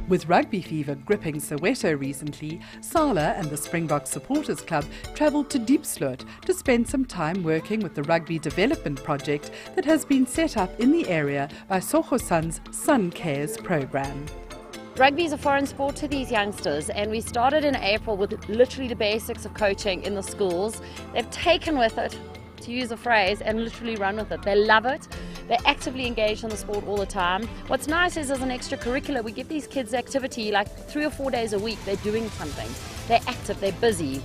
With rugby fever gripping Soweto recently, Sala and the Springbok Supporters Club travelled to Diepsloot to spend some time working with the Rugby Development Project that has been set up in the area by Sogosan's Sun Cares program. Rugby is a foreign sport to these youngsters, and we started in April with literally the basics of coaching in the schools. They've taken with it, to use a phrase, and literally run with it. They love it. They're actively engaged in the sport all the time. What's nice is, as an extracurricular, we give these kids activity like 3 or 4 days a week. They're doing something. They're active, they're busy.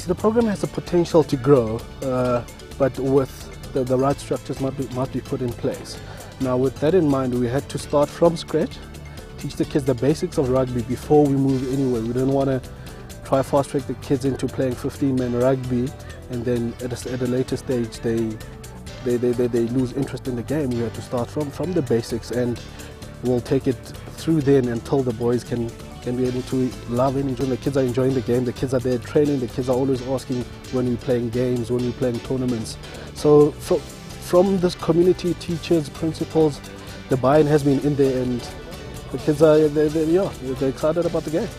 The program has the potential to grow, but with the right structures must be put in place. Now, with that in mind, we had to start from scratch, teach the kids the basics of rugby before we move anywhere. We didn't want to try fast track the kids into playing 15-man rugby, and then at a later stage they lose interest in the game. We had to start from the basics, and we'll take it through then until the boys can be able to love and enjoy. The kids are enjoying the game, the kids are there training, the kids are always asking when we're playing games, when we're playing tournaments. So from this community, teachers, principals, the buy-in has been in there, and the kids are they're excited about the game.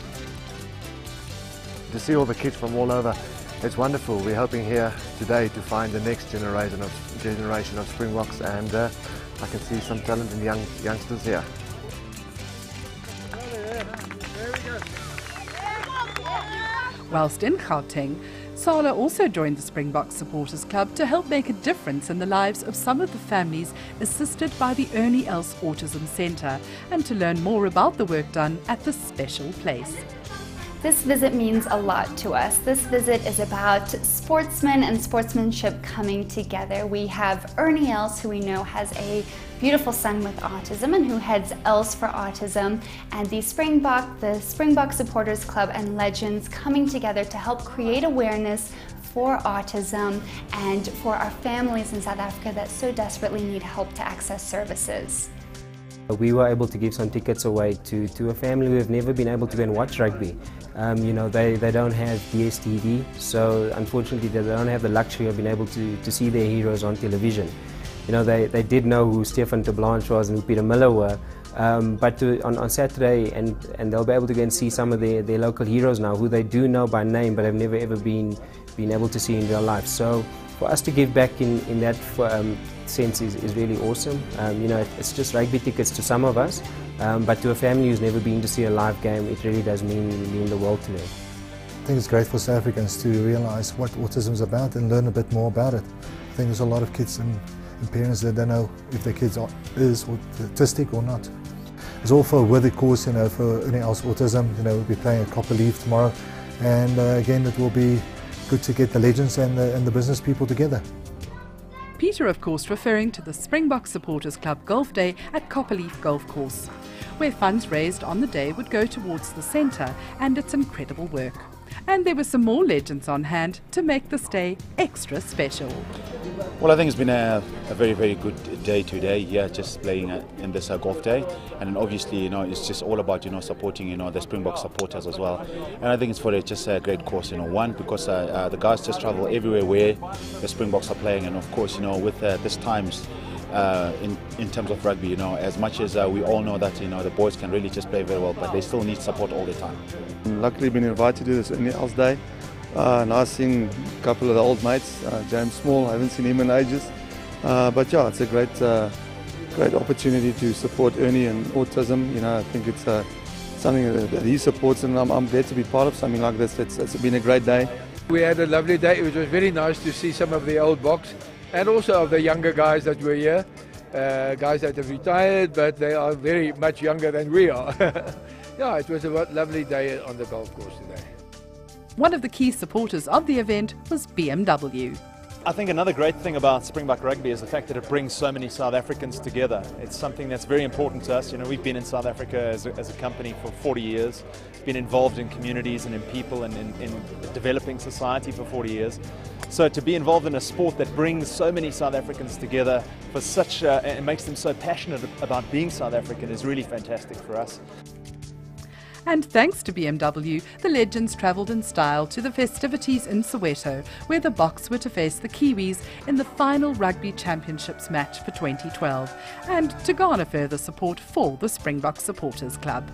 To see all the kids from all over, it's wonderful. We're hoping here today to find the next generation of Springboks, and I can see some talent in youngsters here. Whilst in Gauteng, Sala also joined the Springbok Supporters Club to help make a difference in the lives of some of the families assisted by the Ernie Els Autism Centre, and to learn more about the work done at this special place. This visit means a lot to us. This visit is about sportsmen and sportsmanship coming together. We have Ernie Els, who we know has a beautiful son with autism and who heads Els for Autism, and the Springbok Supporters Club and Legends coming together to help create awareness for autism and for our families in South Africa that so desperately need help to access services. We were able to give some tickets away to a family who have never been able to go and watch rugby. They don't have DSTV, so unfortunately they don't have the luxury of being able to see their heroes on television. They did know who Stefan de Blanche was and who Peter Miller were, but on Saturday, and they'll be able to go and see some of their local heroes now, who they do know by name but have never ever been able to see in real life. So for us to give back in that sense is really awesome. It's just rugby tickets to some of us, but to a family who's never been to see a live game, it really does mean the world to them. I think it's great for South Africans to realise what autism is about and learn a bit more about it. I think there's a lot of kids and parents that don't know if their kids is autistic or not. It's all for a worthy cause, for Ernie Els Autism. We'll be playing at Copper Leaf tomorrow, and again it will be good to get the legends and the business people together. Peter, of course, referring to the Springbok Supporters Club Golf Day at Copperleaf Golf Course, where funds raised on the day would go towards the centre and its incredible work. And there were some more legends on hand to make this day extra special. Well, I think it's been a very, very good day today, just playing in this golf day. And then obviously, it's just all about, supporting, the Springbok supporters as well. And I think it's for just a great cause, one, because the guys just travel everywhere where the Springboks are playing. And of course, with this times, in terms of rugby, as much as we all know that, the boys can really just play very well, but they still need support all the time. Luckily been invited to this Ernie Els Day. Nice seeing a couple of the old mates, James Small, I haven't seen him in ages. But yeah, it's a great opportunity to support Ernie and autism. I think it's something that he supports, and I'm glad to be part of something like this. It's been a great day. We had a lovely day. It was very nice to see some of the old box and also of the younger guys that were here. Guys that have retired, but they are very much younger than we are. Yeah, it was a lovely day on the golf course today. One of the key supporters of the event was BMW. I think another great thing about Springbok Rugby is the fact that it brings so many South Africans together. It's something that's very important to us. We've been in South Africa as a company for 40 years, been involved in communities and in people and in developing society for 40 years. So to be involved in a sport that brings so many South Africans together for and makes them so passionate about being South African is really fantastic for us. And thanks to BMW, the legends travelled in style to the festivities in Soweto, where the Boks were to face the Kiwis in the final Rugby Championships match for 2012, and to garner further support for the Springbok Supporters Club.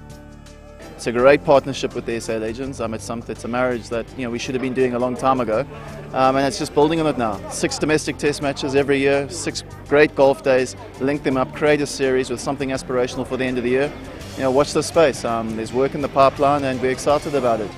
It's a great partnership with the SA Legends. It's a marriage that we should have been doing a long time ago, and it's just building on it now. 6 domestic test matches every year, 6 great golf days, link them up, create a series with something aspirational for the end of the year. Watch this space. There's work in the pipeline and we're excited about it.